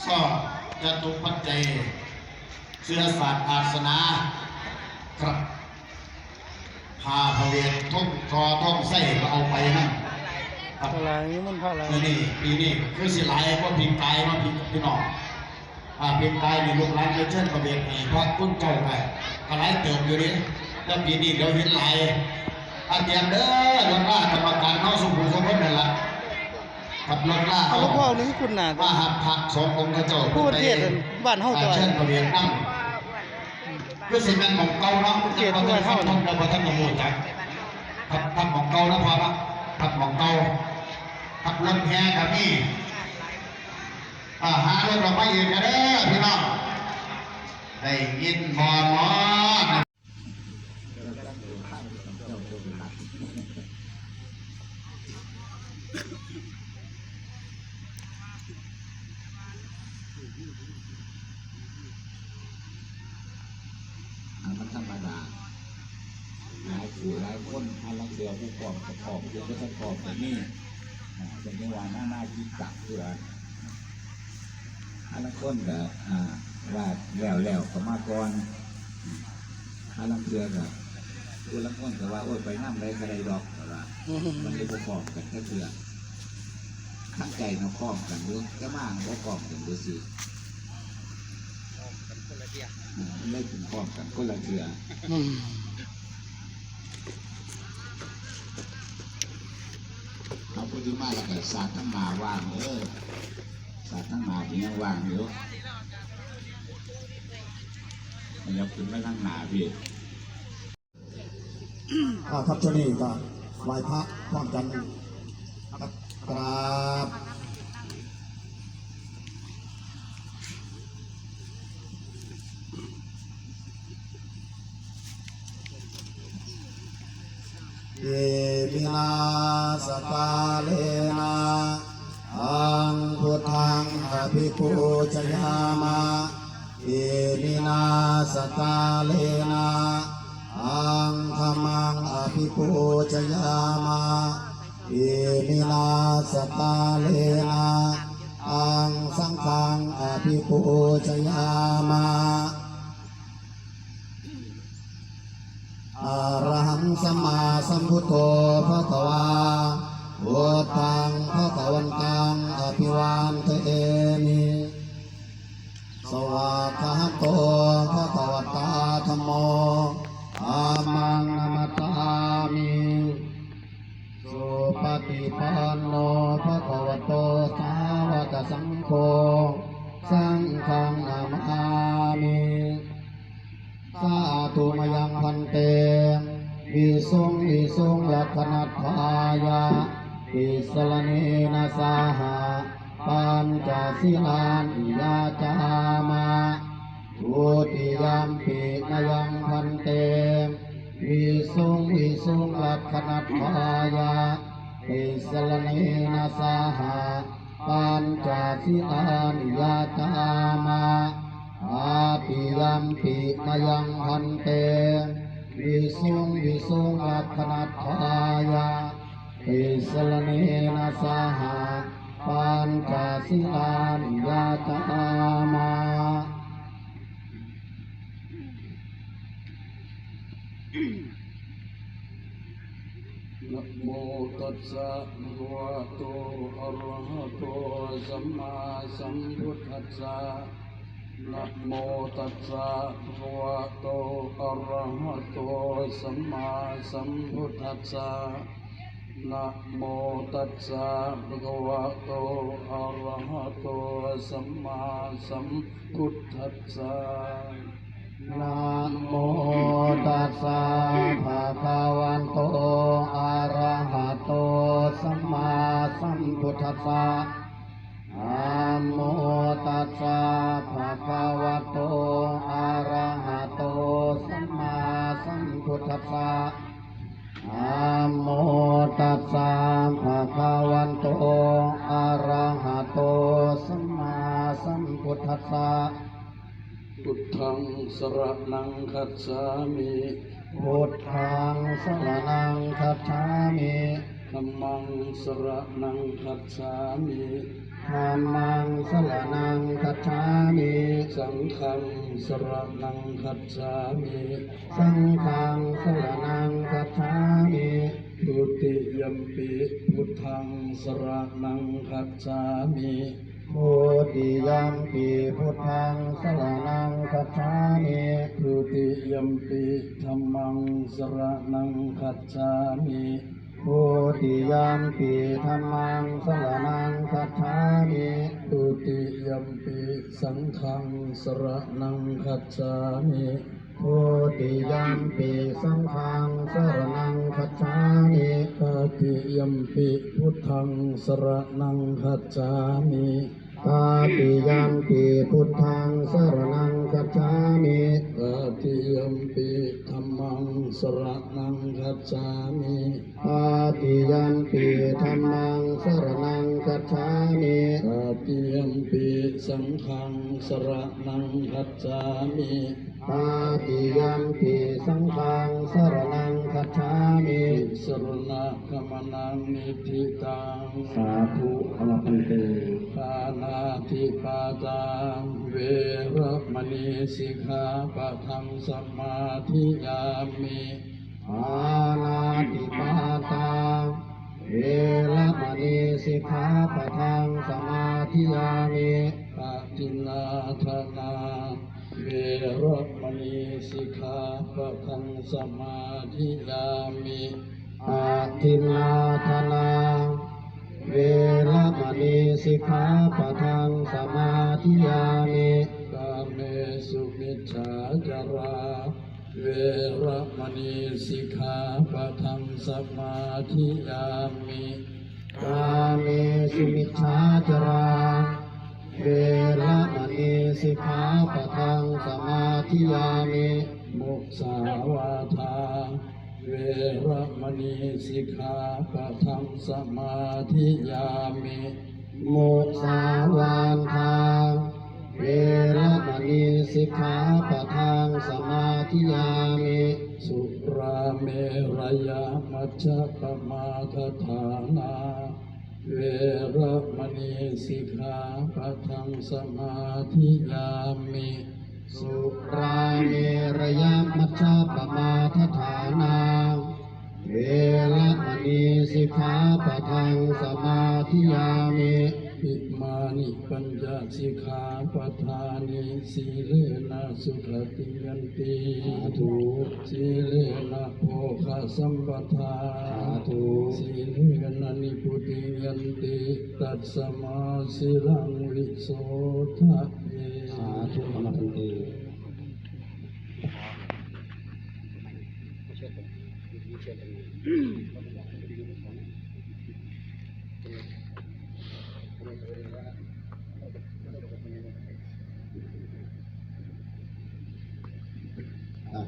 สอบจตุปัจจัยเสื้อศาสตร์อาสนะครับพาพระเวทท่องคอท่องไส้ก็เอาไปนะครับ พลายมันพลาย นี่ปีนี้คือสิหลายก็พิงกายมาพี่น้องพิงกายในลูกหลานไปเชิญพระเวทให้พระคุณเจ้าไปก็หลายเติมอยู่นี่แล้วปีนี้เดี๋ยวเห็นหลายเตรียมเด้อลงล่ากรรมการเข้าสุขุมสมบัตินั่นละขับรถล่า เอาลูกพ่อนี่คุณน่ะ มาหักผักสององค์เจ้า ผู้เทศบ้านเฮาตัว เชิญพระเวทนั่งคือสิ่งนั้นของเก่าเนาะเกี่ยวกับเรื่องท่องเราพอท่านมาโมจักทับของเก่านะพอละทับของเก่าทับรถแห่กับพี่หารถเราไปอีกนะเด้อพี่น้องได้ยินหมอมันธรรมดาหลายผู้หลายคนอันละเดียวผู้กองประกอบเพื่อจะประกอบแบบนี้เป็นจังหวะหน้าคิดตักเพื่ออันละคนก็ว่าแล้วก็มาก่อนอันละเพื่อก็ผู้ละคนก็ว่าโอ้ยไปน้ำไรก็ได้ดอกแต่ว่ามันเลยประกอบกันแค่เพื่อตั้งใจเราครอบกันด้วยก็มั่งประกอบกันด้วยสิไม่ถึงพร้อมกันก็ละเถื่อเอาพูดถึงมาแล้วก็ศาสตร์ทั้งมาว่างศาสตร์ทั้งมาเป็นยังว่างอยู่มันยังขึ้นไม่ทั้งหนาพี่ครับช่วงนี้ก็ไหว้พระพร้อมกันกราบเยมินาสกาเลนะอังพุทธังอภิปูชยามะเยมินาสกาเลนะอังธัมมังอภิปูชยามะเยมินาสกาเลนะอังสังฆังอภิปูชยามะอะระหังสัมมาสัมพุทโธภะคะวาพุทธังภะคะวันตังอภิวาทเอมิสวากขาโตภะคะวตาธัมโมอามังนัมตามิสุปฏิปันโนภะคะวะโตสาวกสังโฆสังฆังนามามิสาธุมยังพันเตวิสุงลักขณัฏฐายะปิสลเนนะสาหะปัญจศีลานิยาจามะทุติยมปินยังพันเตวิสุงลักขณัฏฐายะปิสลเนนะสาหะปัญจศีลานิยาจามะอาติยัมปินยังพันเตวิสุงลักขณัฏฐายะปิสลเนนะสาหะปัญจศีลานิยาจามะนะโมตัสสะภะคะวะโตอะระหะโตสัมมาสัมพุทธัสสะนะโมตัสสะภะคะวะโตอะระหะโตสัมมาสัมพุทธัสสะนะโมตัสสะภะคะวะโตอะระหะโตสัมมาสัมพุทธัสสะนะโมตัสสะภะคะวะโตอะระหะโตสัมมาสัมพุทธัสสะนะโมตัสสะภะคะวะโตอะระหะโตสัมมาสัมพุทธัสสะนะโมตัสสะภะคะวะโตอะระหะโตสัมมาสัมพุทธัสสะพุทธังสรณังคัจฉามิพุทธังสรณังคัจฉามิธัมมังสรณังคัจฉามิธัมมังสรณังคัจ ฉามิสังฆังสรณังคัจฉามิสังฆังสรณังคัจฉามิทุติยัมปิพุทธังสรณังคัจฉามิทุติยัมปิพุทธังสรณังคัจฉามิทุติยัมปิธัมมังสรณังคัจฉามิทุติยัมปิธัมมังสรณังคัจฉามิทุติยัมปิสังฆังสรณังคัจฉามิทุติยัมปิสังฆังสรณังคัจฉามิตติยัมปิพุทธังสรณังคัจฉามิตติยัมปิพุทธังสรณังคัจฉามิตติยัมปิธัมมังสรณังคัจฉามิตติยัมปิธัมมังสรณังคัจฉามิตติยัมปิสังฆังสรณังคัจฉามิตติยัมปิสังฆังสรณังคัจฉามิสรณะขมนังนิธิตังสาธุอรหันเตปานาติปาตาเวรมณีสิกขาปะทังสมาธิยามิปานาติปาตาเวรมณีสิกขาปะทังสมาธิยามิปฏินาทนาเวรมณีสิกขาปะทังสมาธิยามิปฏินาทนาเวรมณีสิกขาปะทังสมาธิยามิกาเมสุมิจฉาจาราเวรมณีสิกขาปะทังสมาธิยามิกาเมสุมิจฉาจาราเวรมณีสิกขาปะทังสมาธิยามิมุสาวาทาเวรมณีสิกขาปะทังสมาธิยามิมุสาวาทาเวรมณีสิกขาปะทังสมาธิยามิสุราเมรยามัชฌะปมาทฐานาเวรมณีสิกขาปะทังสมาธิยามิสุราเมรยามัชฌะปมาทฐานาเวรมณีสิกขาปะทังสมาธิยามิอิมานิปัญจสิกขาปทานิสีเลนะสุขติยันติสาธุสีเลนะโภคสัมปทาสาธุสีเลนะนิพุติยันติตัสสมาสิลังวิโสทะเยสาธุอรหันเต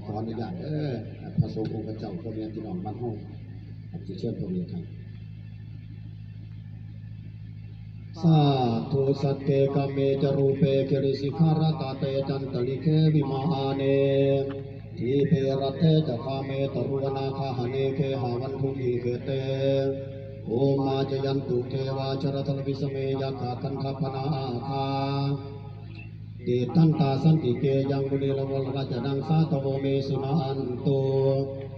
ขออนุญาตพระสงฆ์องค์พระเจ้าพระเมียที่น้องบ้านห้องจะเชิญพระเมียครับสาธุสัตเตกเมจรูเปกิริสิขารตาเตจันตลิเควิมาเนทีเพรเตจะคาเมตรุวนาคาหเนเคหาวันทุกีเกเตโอมาจยันตุเทวาชรทลวิสเมยาขาคันคพนาคาติทันตาสันติเกยังบุรีละวลราชดังสาตโวเมสุนันตุ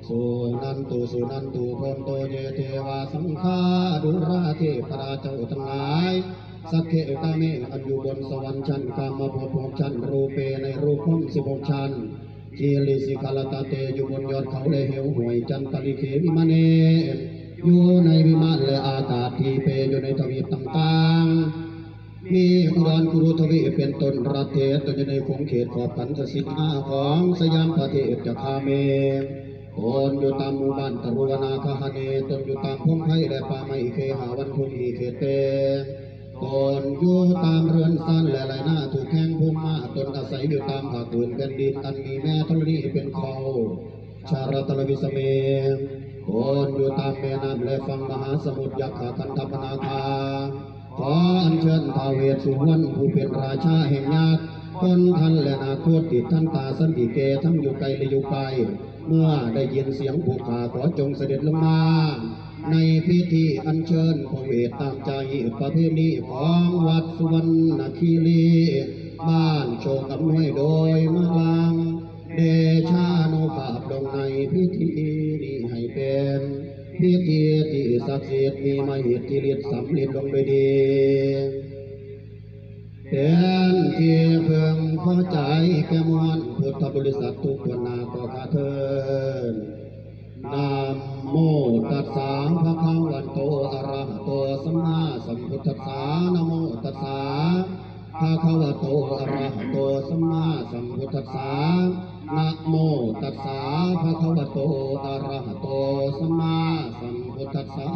สุนันตุสุนันตุพรมโตเยเทวาสังฆาดุราเทพราเจ้าทั้งหลายสักเขตาเมอันอยู่บนสวรรค์ชั้นกามภพชั้นรูเปในรูปของ16ชั้นกีริสิกาลตาเตอยู่บนยอดเขาเลเหวห่วยจันตลิเขวิมาเนอยู่ในวิมานและอากาศที่เปอยู่ในทวีปต่างๆมีอุดรกุรุทวีเป็นต้นประเทศตัวในคงเขตขอบขันสิทธาของสยามประเทศจะคาเมคนอยู่ตามหมู่บ้านตรุวนาคาหเนตนอยู่ตามพงไผ่และป่าไม้เคหาวันพุนีเขเตตนอยู่ตามเรือนสั้นและไหลหน้าถูกแข้งพุ่มมาตนอาศัยอยู่ตามภาคพื้นแผ่นดินอันมีแม่ธรณีเป็นเขาชาราตลวิสเมคนอยู่ตามแม่น้ำและฝั่งมหาสมุทรยักษ์คันธปนาคาขออัญเชิญท้าวเวสสุวรรณผู้เป็นราชาแห่งญาติคนท่านและนาโคตติดท่านตาสันติเกทั้งอยู่ไกลและอยู่ไกลเมื่อได้ยินเสียงผู้ข่าขอจงเสด็จลงมาในพิธีอัญเชิญพระเวทตามใจประเพณีของวัดสุวรรณคีรี บ้านโชคอำนวยโดยมาลังเดชานุภาพลงในพิธีนี้ให้เป็นพิธีที่ศักดิ์สิทธิ์มีมหิทธิฤทธิ์สำเร็จลงด้วยดีเป็นที่เพิ่งพอใจแก่มวลพุทธบริษัททุกคนนาก็ข้าเถิดนะโมตัสสะภะคะวะโตอะระหะโตสัมมาสัมพุทธัสสะนะโมตัสสะภะคะวะโตอะระหะโตสัมมาสัมพุทธัสสะนะโมตัสสะภะคะวะโตอะระหะโตสัมมาสัมพุทธัสสะ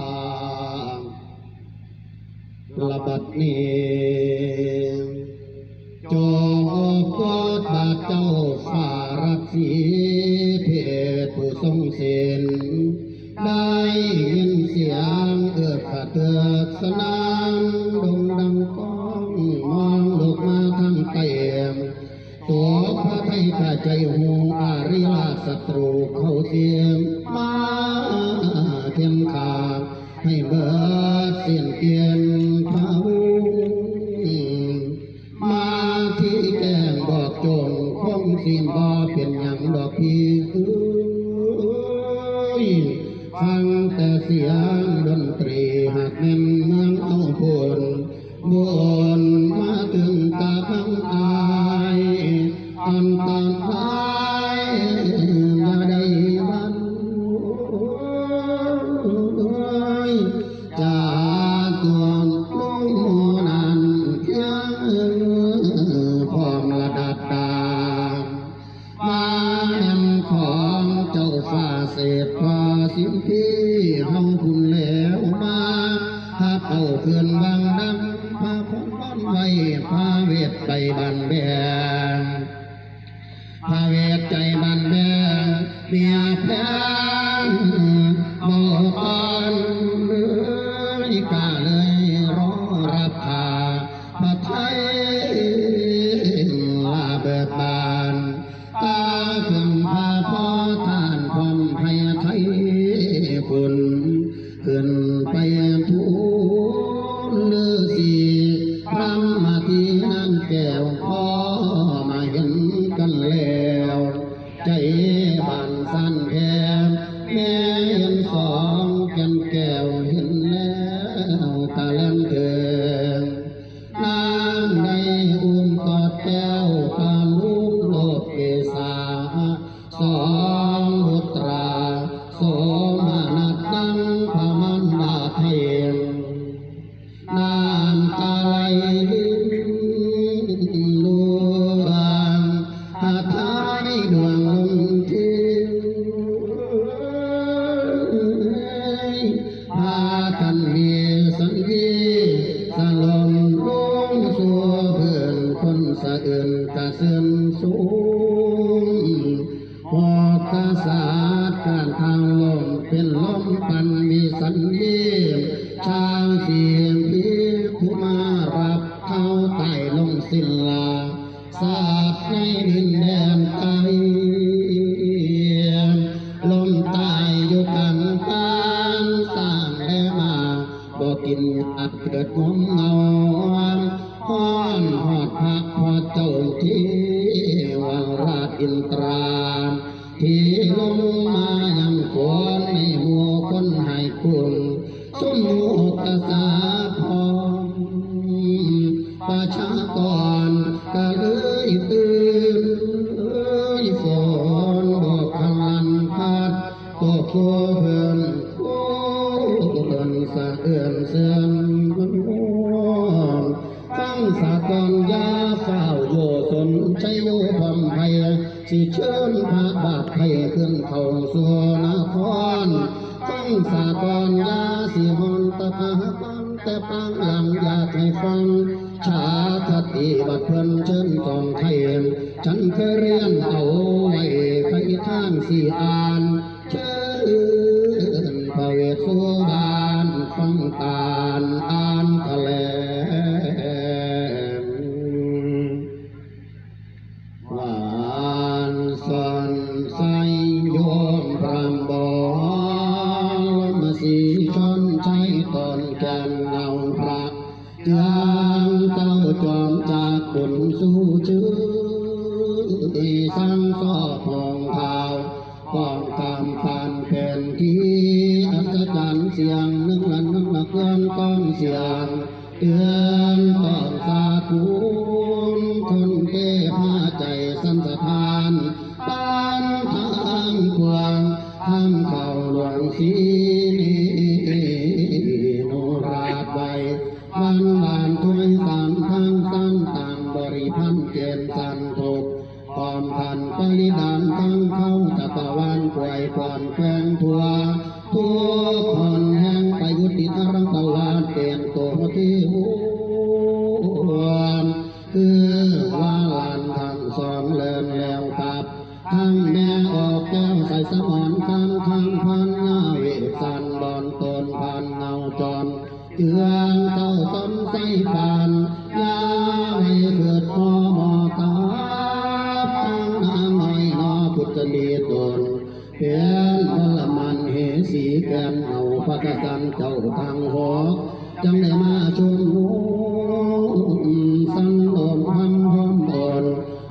ละบัดนี้จงโปรดบาทเจ้าฝ่ารักษีเพศผู้ทรงศีลได้ยินเสียงเอิดขาเตือกสนามดงดังก้องมองลูกมาทางเต็มตัวพระไทยข้าใจหูอาริยศัตรูเข้าเทียมมาเทียมขาให้เบิดเสียนเกียนพระมาที่แก้งบอกจงคงสินบ่เป็นอย่างดอกพี่ฟังแต่เสียงดนตรีหากแม่นเมืองเอาพลบนมาถึงกาพังอายอันตานหายอย่าได้บันจากตัวลูกนั้นเพียงพร้อมระดับดามาแห่งของเจ้าฟ้าเศษพาสินที่เฮาคุณแล้วมาหาเอาเพื่อนบางดังพาคนบ้านไว้พาเวทไปบันแบงพาเวทใจบันแบงเมียแพงบอกอ่อนเลยกาเลยรอรับพาพระไทยลาเบิดบานตาขึ้นพาพ่อท่านพร้อมไพไทยคุณขึ้นไปทูลฤาษีพระมาที่นั่งแก้วพ่อมาเห็นกันแล้วใจบานสั่นแค่แม่เห็นสองแก้มแก้วเห็นแล้วตาเล่นเกินนางในอุ่นกอดแก้วตาลูกโลกเกษาสองบุตราโสมานัดดังพระมันดาเทนน้ำตาไหลดวงหาท้ายดวงลงทิ้งพากันมีสังกีสลมลงสู่เพื่อนคนสะอื่นกระเสื่อมสูงพอกระสาดการทางลมเป็นลมปันมีสัญญาช้างเสียงพิผู้มารับเท้าไต่ลงสิ้นลาสาดในดินแดนไกลลมตายอยู่กันการสร้างได้มาบอกกินอัดเกิดงมเงาห้อนหอดพักพอเจ้าที่วังราชอินตราที่ลงมายังคนในหัวคนให้คุณสมมุกษาพรประชากรก็เลยตื่นฝนบอกพลันพัดตกโคเพื่อนสะเอื่นเสื่อมฟังสากลยาเฝ้าโยสนใจโยพรไพสิเชิญพระบาทไพขึ้นเข้าสู่นครฟังสากลยาสิหอนตะพาฟังแต่ปังหลังอยากให้ฟังชาคติบัดเพิ่นเชิญกองไทยฉันเคยเรียนเอาไว้ใครทางสี่อ่านเชิญพระเวสสุบานฟังตาลอ่านแถลงหวานสันใสโยมพรำบอนมาสีชนใช้ตนแก่นเงาพระยังเจ้าจอมจากบุญ สู้ชื่อสังสอทองเท้าป้องกำปันเป็นที่อัศจรรย์เสียงนึกลันนึกละเคลื่อนต้องเสียงเตือนต้องสาธุคนเก้ผ้าใจสันสะทานปานทางควงทำเข่าหลวงสีโนราดไว้วันวานถ้วยสันทั้งสันต่างบริพันธ์เกณฑ์สันทุกก่อนพันปริดานทั้งเข้าจักรวาลป่วยก่อนแฝงทั่วทุกคนแห่งไปยุติอรังตวานเปลี่ยนตัวที่หัวคือว่าลานทั้งสองเลินแล้วกับทั้งแม่ออกแก้วใส่สมอนทั้งพันงาเวสันบอนตนพันเงาจรเจืองเต้าต้นไส้ปานยาให้เกิดมอตาทั้งนางน้อยนอพุทธลีตนเพียนพลมันเหสีแกนเอาพระกษัตริย์เจ้าทางหอกจังได้มาชมหูสันโดนพันพร้อมตน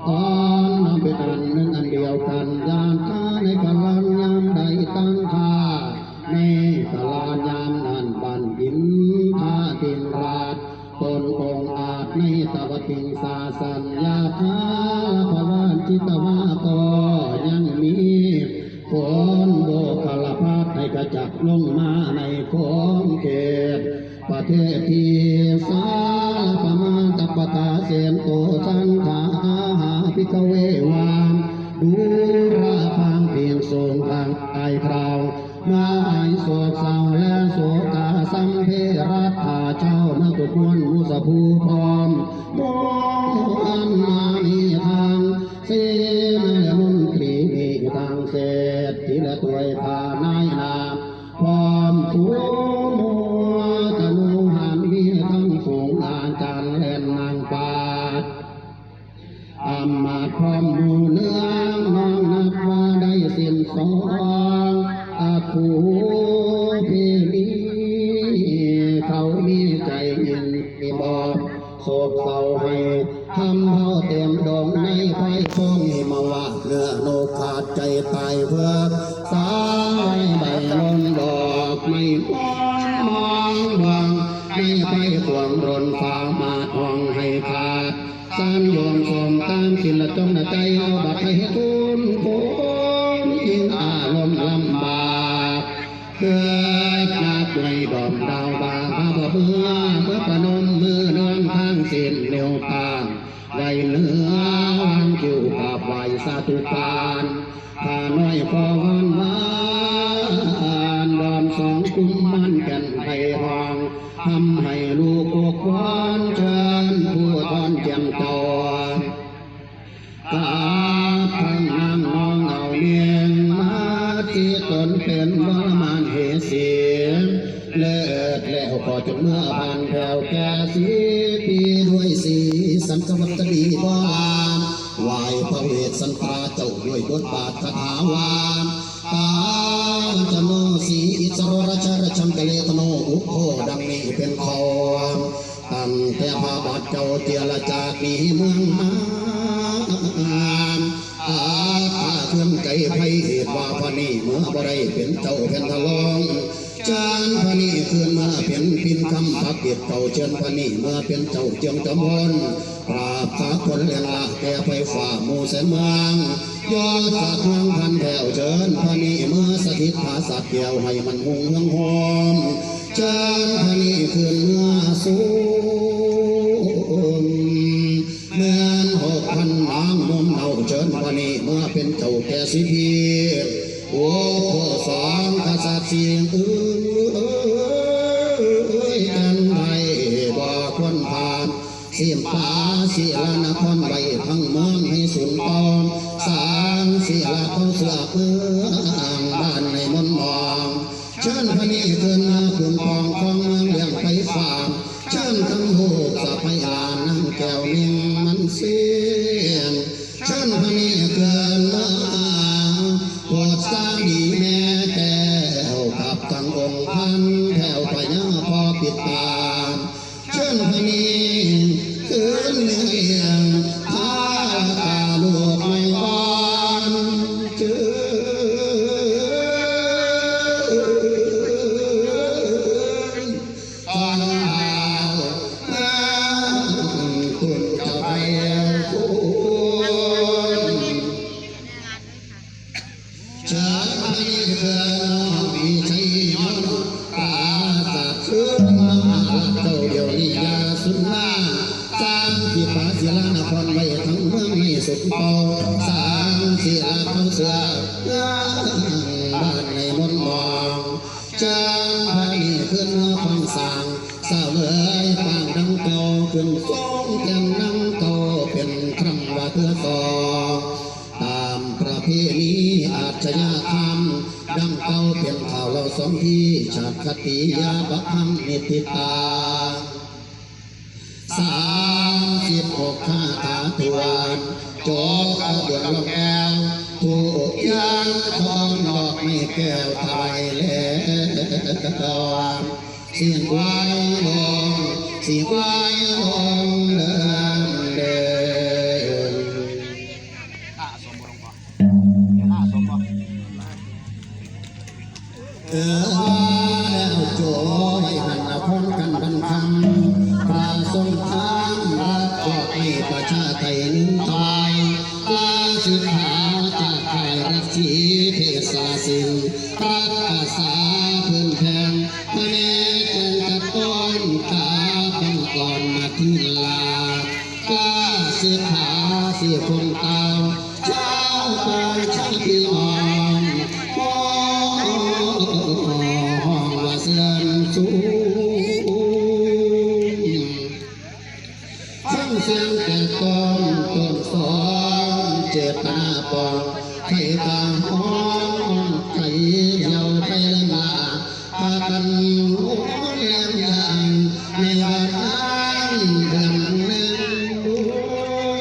ตอนนำเป็นอันหนึ่งอันเดียวกันยานข้าในกลางยามใดตั้งค่าในตลาดยามนั้นบันหินท่าตินราชตนองอาจในตะวติงสาสัญญาธาภวานจิตวาก็ยังมีฝนโบกลพาดให้กระจักลงมาในของเขตประเทศที่สาปมาตปตาเสนโตสังขาหาภิกเววามดูราพังเพียงทรงทางไอคราวมาไอโศกเศร้าและโศกาสัมเพรัตถาเจ้ามาตุกวนมุสภูพร้อมมอันมานีทางเสนามุนตรีมีทางเศรษฐีและตัวยพานายนาพร้อมทุมัวตะนุหันมีทั้งฝูงอาจารย์และนางปาดอามาพร้อมหมู่เนื้องมองนับว่าได้สิ้นสองอาคูเพลีเขามีใจยินมีบอกโศกเศร้าให้ทำเฮาเต็มดงในไฟฟงมาว่าเนื้อโนขาดใจตายเพื่อสายใบลมดอกไม่มองดวงในไฟขวงรนฟ้ามาทองให้ขาดสานโยมสมตามสิละจงใจเอาบัตรให้ทุนโคนยิ่งอารมณ์ลำบากเกิดนับในดอมดาวบาพาบ่เบื่อเพื่อประนมมือเดินทางเส้นเร็วตามไว้เนื้อวางคิวกับไหวสาธุการข้าน้อยพอวันวานดอมสองกุมมันกันไทยรองทำให้ลูกอกวานเชิญผู้ทอนเจียงตอนกาพังนางนองเอาเนียงมาที่ตนเป็นวรมานเหเสียงเลิศแล้วก็จนเมื่อผ่านแถวแก่สีปีด้วยสีสันสวัสดีวามไหวพระเวสสันตราเจ้าด้วยบทบาทคาถาวามตาจโนสีอิสโรราชรชัมกะเลตโนอุโคดังนี้เป็นคองตั้งแต่พระบาทเจ้าเจรจากมีเมืองหาถ้าเคลื่อนไกลไพเหตุว่าพระนี่เมื่อบ่ได้เป็นเจ้าเป็นทะลองจานพระนี่คืนมาเป็นพินคำพักเกียรติเก่าเชิญพระนี่เมื่อเป็นเจ้าเจียงจำพลปราบสาคนเลี้ยงละแก่ไฟฝ่าหมู่แสนเมืองยอดจากเมืองพันแถวเชิญพระนี่เมื่อสถิตภาษาเกี่ยวให้มันหุงเมืองหอมจานพระนี่คืนเมื่อสูงเมือง6,000นางมุมเอาเชิญพระนี่เมื่อเป็นเจ้าแก่สิพีโอ้พ่อสองกษัตริย์เสียงกันไปบ่ควรผ่านเสียมป่าเสียละนครใบทั้งเมืองให้สุนทรสร้างเสียละเขาเสือเมืองบ้านในมนมองเชิญพระนี่เกินมาคืนของของเมืองเลี้ยงไปฝากเชิญทั้งโหกสะพายานั่งแก้วนิ่งมันเสียงเชิญพระนี่เกินมาโปรดสร้างดีแม่แก้วกับทั้งองค์พันแถวพญาพอปิดตาเชิญพระนี่คืนเลี้ยง นครไว้ทั้งเมืองไม่สุดเป่าสร้างศิลาเขาเสือบ้านในมนต์มองจ้างพระนี่ขึ้นฟังสั่งสาวเลยปางดังเก่าขึ้นฟ้องแก้มนังเก่าเป็นครั้งว่าเพื่อต่อตามประเพณีอาชญาธรรมดังเก่าเป็นข่าวเราสองที่ชาติคติยาบัพังนิติตา36ข้าถาทวนโจกเอาเดือดลงแก้วถูกยางทองดอกไม่แก้วไทยแล้วเสียงไว้ลงเสียงไว้ลงเดินเดินแล้วโจยหันพ้นกันบันคำพระทรงทางรักจอกให้ประชาไทยนิ่งตายลาสุดขาจากไทยรักสีเทศาสินรักอาสาพื้นแพงมาแน่แกงกัดต้นขาเป็นก่อนมาที่ลากล้าสุดขาสีคงเตาเช้าไปชาติอ่อนห้องว่าเสื่อมสูงฟังเสียงแต่ต้นสอนเจตนาปองไข่ตาห้องไข่เดียวไปมาพากันโอ้เลี้ยงอย่างในวันนั้นเดือนหนึ่งโอ้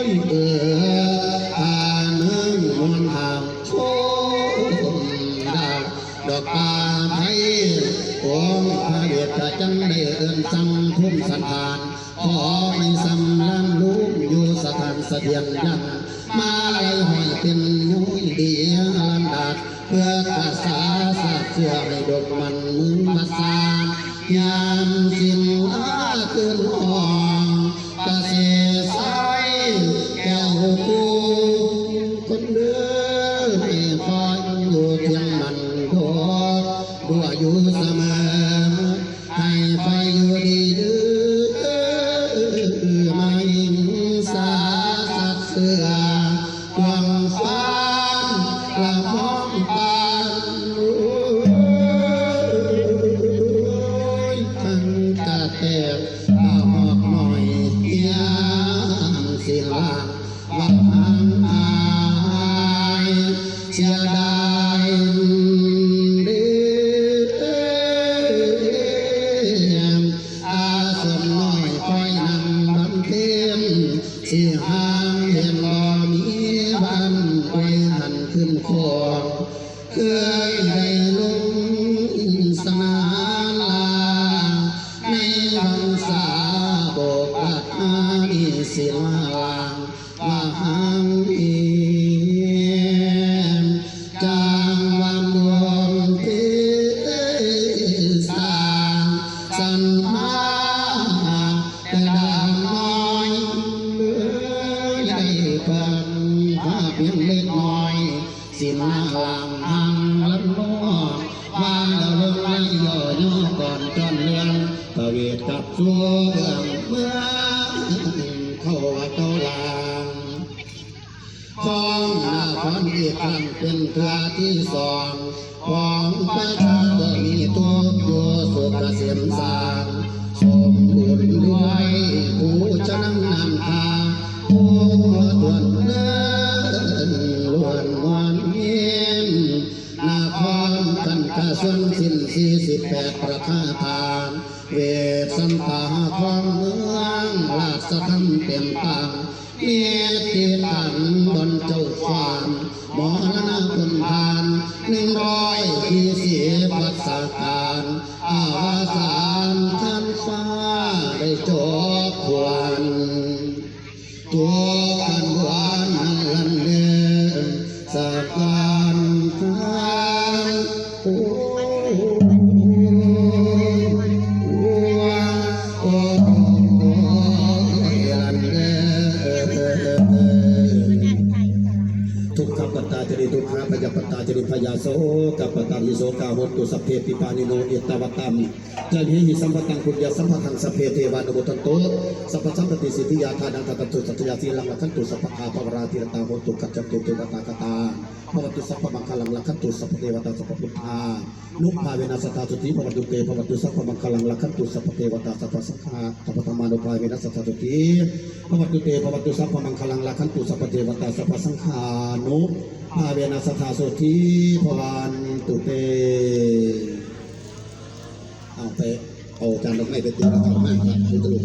ยหาหนึ่งมนหางโชดาวดอกปลาไทยองค์พระเดชจังได้เอื้อนสั่งพุ่มสันทานขอไม่สำลันลูกอยู่สถานเสถียรยังมาไล่หอยเป็นยุ้ยดีลันดาเพื่อกษาสาเสื่อให้ดกมันมึงมาสายามสิ้นอาคืนห้องกะเสสายแก้วกูคนเดินให้คอยอยู่เทียงมันโดดบัวอยู่เสมอให้ไฟอยู่ดีดื้อมายิงสาสัตเสือดวงฟ้าละมองตาทั้งกะแตกตาหอกหน่อยยามเสียงลางว่าหางอายเสียดายเด้อาสมน้อยคอยนำบำเพ็ญเสียหางเห็นบ่มีบ้านไว้หันขึ้นคอเคยได้ลงสนามลาในวันสาโบกราชอาดีศิลาลางว่าหางเอียมจางวันดวงเทสาสันมาแต่ดางน้อยได้ฟังภาพเพียงเล็กน้อยสิมาลางหางลันล้อว่าแล้วลงไล่ย่อย่อก่อนจอนเรืองตะเวทกับสัวเมืองเมืองเข้าว่าเต้าลางของหน้าคอนอีกครั้งเป็นเทือที่สองของประชาชนมีตัวอยู่สุขเกษมสารสมบูรณ์ด้วยผู้จะนั่งนำทางผู้ตวนเดินล้วนวันเย็นนาครกันกระส่วนสิ้น48ประคาทานเวทสันตาของเมืองราชธรรมเต็มตังเมียตีตันบนเจ้าฟานหมอละนาคนทาน120วัดสาการอาวาสานท่านฟ้าได้จบควันตัวกันหวานลันเดินสาการทางโอ้ทุกคำ ตาจริทุกขาพยาปตาจริพยาโสกัปปตาหิโสกาโหตุสัพเพปิปานิโนเอตวตัมจาริหิสัมปตังปุญญาสัมปทังสัพเพเทวานุบุตันโตสัพพสัมปติสิทธิยาทานังทัตตุสัตยาสีลังลักขันตุสัพพะภวราติรตาโหตุกัจจตุเทวตากตาภวตุสัพพมังคลังลักขันตุสัพพเทวตาสัพพพุทธานุภาเวนัสตาสุติภวตุเตภวตุสัพพมังคลังลักขันตุสัพพเทวตาสัพพสังฆาสัพพธรรมานุภาเวนัสตาสุติภวตุเตภวตุสัพพมังคลังลักขันตุสัพพเทวตาสัพพสังฆานุภาเวนัสตาสุติภวันตุเตเอาไปเอาจานดอกไม้ไปติดกับเขามากครับคุณตลุ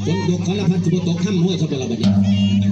คนดูขอละพันจุบตกข้ามหัวสับปะรดบัดนี้